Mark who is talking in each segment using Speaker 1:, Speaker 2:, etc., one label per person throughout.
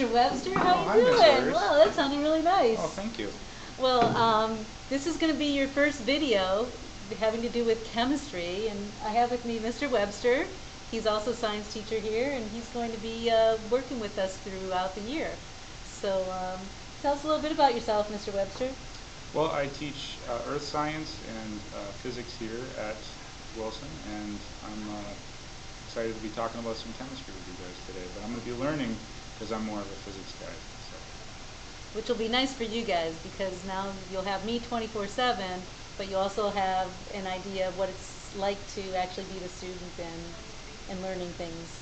Speaker 1: Mr. Webster. How
Speaker 2: Hi,
Speaker 1: you
Speaker 2: Miss
Speaker 1: doing?
Speaker 2: Harris.
Speaker 1: Wow, that sounded really nice.
Speaker 2: Oh, thank you.
Speaker 1: Well, this is going to be your first video having to do with chemistry, and I have with me Mr. Webster. He's also a science teacher here, and he's going to be working with us throughout the year. So tell us a little bit about yourself, Mr. Webster.
Speaker 2: Well, I teach earth science and physics here at Wilson, and I'm excited to be talking about some chemistry with you guys today. But I'm going to be learning because I'm more of a physics guy. So.
Speaker 1: Which will be nice for you guys because now you'll have me 24/7, but you also have an idea of what it's like to actually be the student and learning things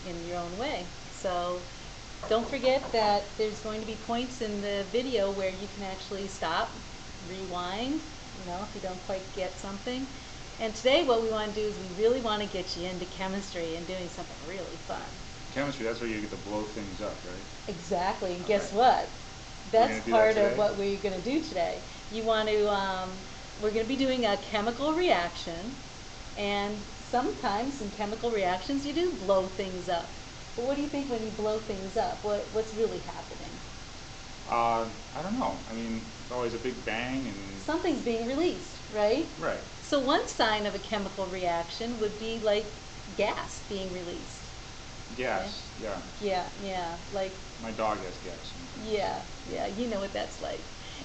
Speaker 1: in your own way. So don't forget that there's going to be points in the video where you can actually stop, rewind, if you don't quite get something. And today what we want to do is we really want to get you into chemistry and doing something really fun.
Speaker 2: Chemistry, that's where you get to blow things up, right?
Speaker 1: Exactly, and guess what? That's part of what we're going to do today. You want to, we're going to be doing a chemical reaction, and sometimes in chemical reactions you do blow things up. But what do you think when you blow things up? What's really happening?
Speaker 2: I don't know. I mean, it's always a big bang and...
Speaker 1: Something's being released, right?
Speaker 2: Right.
Speaker 1: So one sign of a chemical reaction would be like gas being released.
Speaker 2: Gas,
Speaker 1: okay? Yeah, like...
Speaker 2: My dog has gas.
Speaker 1: Yeah, you know what that's like.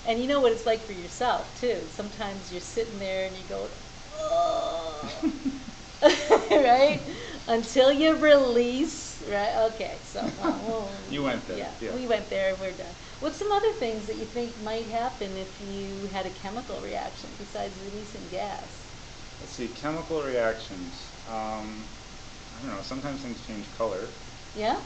Speaker 1: And you know what it's like for yourself, too. Sometimes you're sitting there and you go, oh, right? Until you release, right? Okay, so...
Speaker 2: you went there.
Speaker 1: Yeah, we went there and we're done. What's some other things that you think might happen if you had a chemical reaction besides releasing gas?
Speaker 2: Let's see, chemical reactions. I don't know, sometimes things change color.
Speaker 1: Yeah,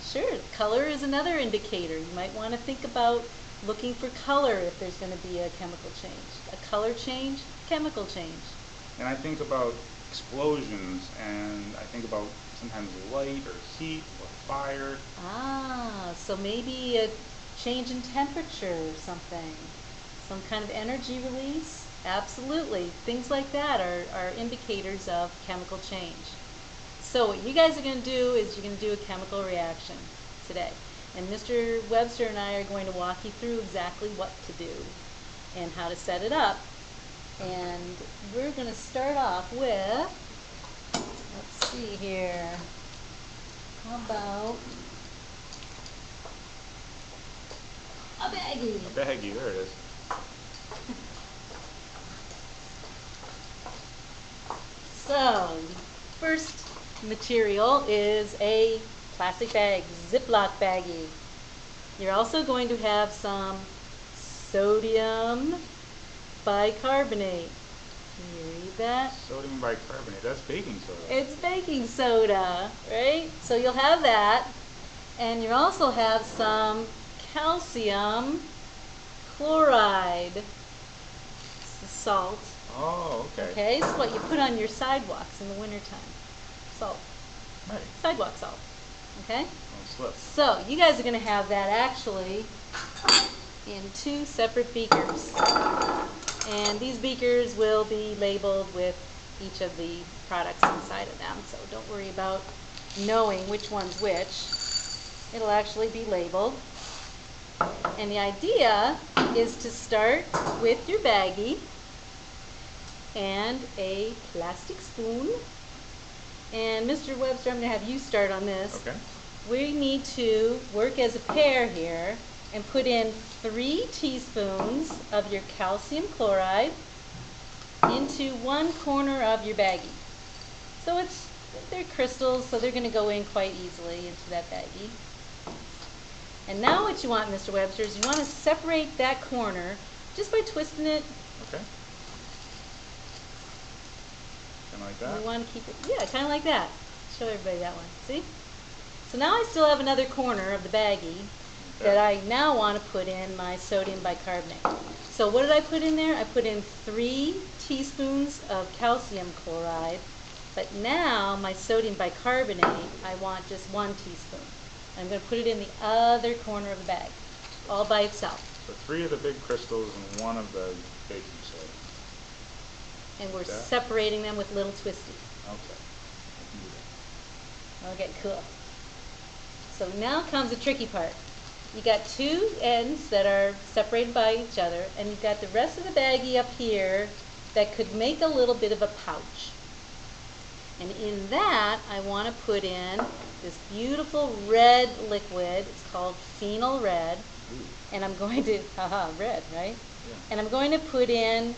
Speaker 1: sure. Color is another indicator. You might want to think about looking for color if there's going to be a chemical change. A color change, chemical change.
Speaker 2: And I think about explosions, and I think about sometimes light or heat or fire.
Speaker 1: So maybe a change in temperature or something. Some kind of energy release. Absolutely. Things like that are indicators of chemical change. So what you guys are going to do is you're going to do a chemical reaction today. And Mr. Webster and I are going to walk you through exactly what to do and how to set it up. And we're going to start off with, let's see here, how about a baggie?
Speaker 2: A baggie, there it is.
Speaker 1: So, first material is a plastic bag, Ziploc baggie. You're also going to have some sodium bicarbonate. Can you read that?
Speaker 2: Sodium bicarbonate, that's baking soda.
Speaker 1: It's baking soda, right? So you'll have that, and you also have some calcium chloride. It's the salt.
Speaker 2: Oh, okay.
Speaker 1: Okay, it's what you put on your sidewalks in the wintertime. Salt.
Speaker 2: Right.
Speaker 1: Sidewalk salt. Okay?
Speaker 2: Don't slip.
Speaker 1: So, you guys are going to have that actually in two separate beakers. And these beakers will be labeled with each of the products inside of them. So, don't worry about knowing which one's which. It'll actually be labeled. And the idea is to start with your baggie and a plastic spoon. And Mr. Webster, I'm going to have you start on this.
Speaker 2: Okay.
Speaker 1: We need to work as a pair here and put in 3 teaspoons of your calcium chloride into one corner of your baggie. So they're crystals, so they're going to go in quite easily into that baggie. And now what you want, Mr. Webster, is you want to separate that corner just by twisting it.
Speaker 2: Okay. Kind of like that?
Speaker 1: You want to keep it, yeah, kind of like that. Show everybody that one. See? So now I still have another corner of the baggie that I now want to put in my sodium bicarbonate. So what did I put in there? I put in 3 teaspoons of calcium chloride, but now my sodium bicarbonate, I want just 1 teaspoon. I'm going to put it in the other corner of the bag, all by itself.
Speaker 2: So 3 of the big crystals and 1 of the baking soda.
Speaker 1: And we're separating them with little twisties.
Speaker 2: Okay. I can do that.
Speaker 1: Okay, cool. So now comes the tricky part. You got two ends that are separated by each other, and you've got the rest of the baggie up here that could make a little bit of a pouch. And in that, I want to put in this beautiful red liquid. It's called phenol red.
Speaker 2: Ooh.
Speaker 1: And I'm going to, haha, red, right?
Speaker 2: Yeah.
Speaker 1: And I'm going to put in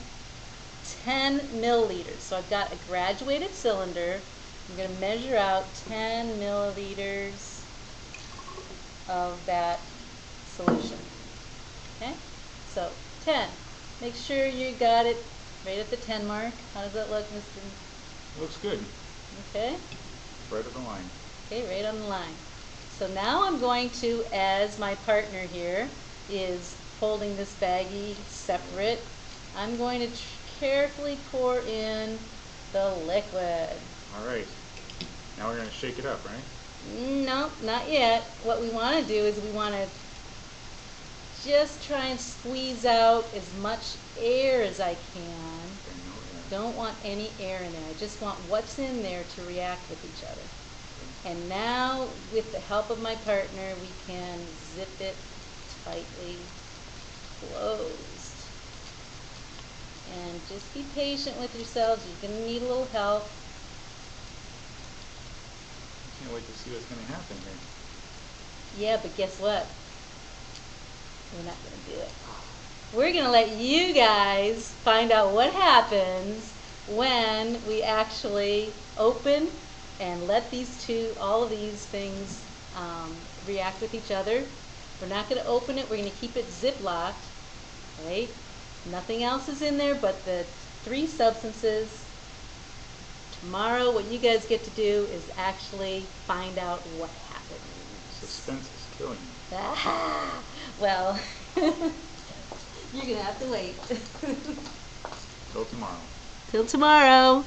Speaker 1: 10 milliliters. So I've got a graduated cylinder. I'm going to measure out 10 milliliters of that solution. Okay? So 10. Make sure you got it right at the 10 mark. How does that look, Mr.
Speaker 2: Looks good.
Speaker 1: Okay?
Speaker 2: Right on the line.
Speaker 1: Okay, right on the line. So now I'm going to, as my partner here is holding this baggie separate, I'm going to carefully pour in the liquid.
Speaker 2: All right. Now we're going to shake it up, right?
Speaker 1: No, not yet. What we want to do is we want to just try and squeeze out as much air as I can.
Speaker 2: Okay, no air.
Speaker 1: Don't want any air in there. I just want what's in there to react with each other. And now, with the help of my partner, we can zip it tightly closed. And just be patient with yourselves. You're going to need a little help.
Speaker 2: Can't wait to see what's going to happen here.
Speaker 1: Yeah, but guess what? We're not going to do it. We're going to let you guys find out what happens when we actually open and let all of these things react with each other. We're not going to open it. We're going to keep it zip-locked, right? Nothing else is in there but the three substances. Tomorrow, what you guys get to do is actually find out what happens.
Speaker 2: Suspense is killing me.
Speaker 1: Ah, well, you're going to have to wait.
Speaker 2: Till tomorrow.
Speaker 1: Till tomorrow.